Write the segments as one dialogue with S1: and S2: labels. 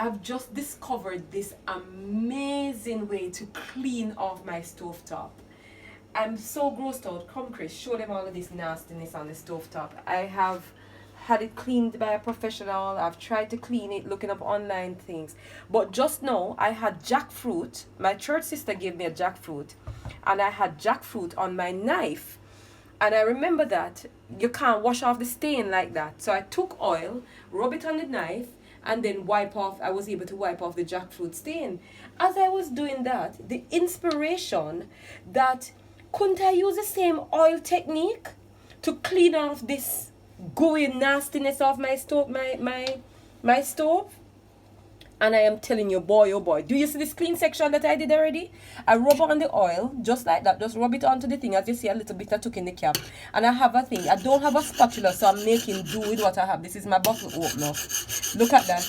S1: I've just discovered this amazing way to clean off my stovetop. I'm so grossed out. Come, Chris, show them all of this nastiness on the stovetop. I have had it cleaned by a professional. I've tried to clean it looking up online things. But just now, I had jackfruit. My church sister gave me a jackfruit. And I had jackfruit on my knife. And I remember that you can't wash off the stain like that. So I took oil, rub it on the knife, and then I was able to wipe off the jackfruit stain. As I was doing that, the inspiration that couldn't I use the same oil technique to clean off this gooey nastiness off my stove, my stove? And I am telling you, boy, oh boy, do you see this clean section that I did already? I rub on the oil, just like that, just rub it onto the thing. As you see, a little bit I took in the cap. And I have a thing, I don't have a spatula, so I'm making do with what I have. This is my bottle opener. Look at that.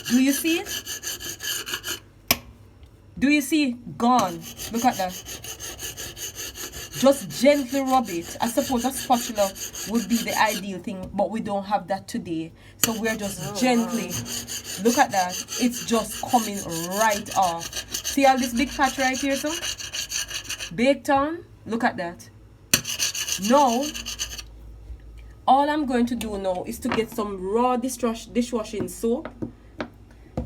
S1: Do you see it? Do you see it? Gone. Look at that. Just gently rub it. I suppose a spatula would be the ideal thing, but we don't have that today. So we're just gently, look at that. It's just coming right off. See all this big patch right here, so? Baked on, look at that. Now, all I'm going to do now is to get some raw dishwashing soap,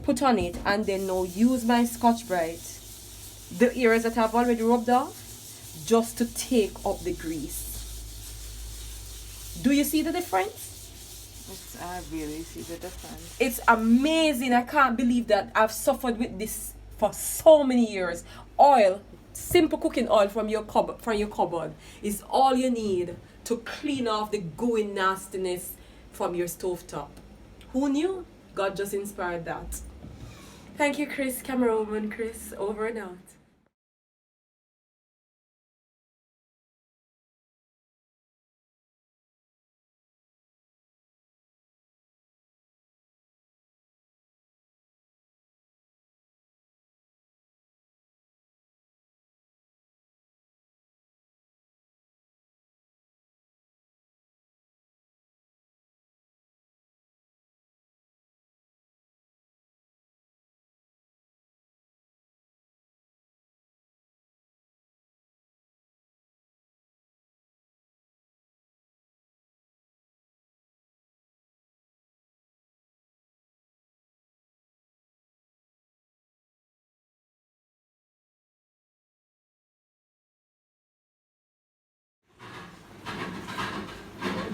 S1: put on it, and then now use my Scotch-Brite, the areas that I've already rubbed off, just to take up the grease. Do you see the difference?
S2: I really see the difference.
S1: It's amazing. I can't believe that I've suffered with this for so many years. Oil, simple cooking oil from your cupboard is all you need to clean off the gooey nastiness from your stovetop. Who knew? God just inspired that. Thank you, Chris. Camera woman, Chris. Over and out.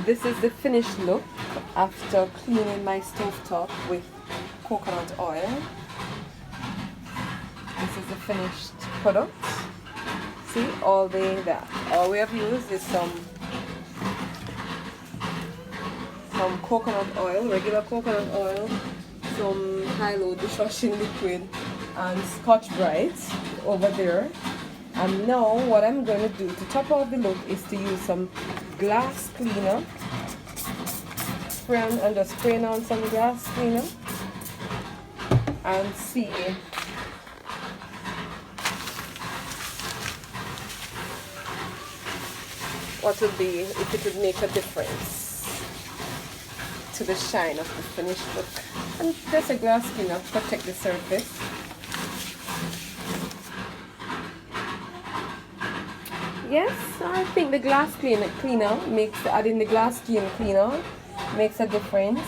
S1: This is the finished look after cleaning my stovetop with coconut oil. This is the finished product. See, all we have used is some coconut oil, regular coconut oil, some high-low dishwashing liquid, and Scotch-Brite over there. And now what I'm going to do to top off the look is to use some glass cleaner. And just spraying on some glass cleaner and see what would be, if it would make a difference to the shine of the finished look. And just a glass cleaner to protect the surface. Yes, I think the glass cleaner makes, adding the glass cleaner makes a difference.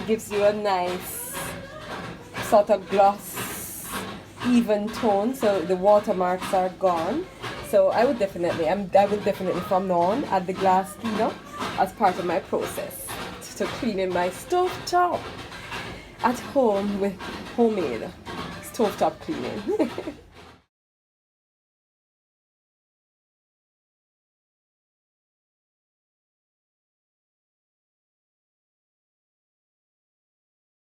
S1: Gives you a nice sort of gloss, even tone, so the watermarks are gone. So I would definitely from now on add the glass cleaner as part of my process to cleaning my stovetop at home with homemade stovetop cleaning.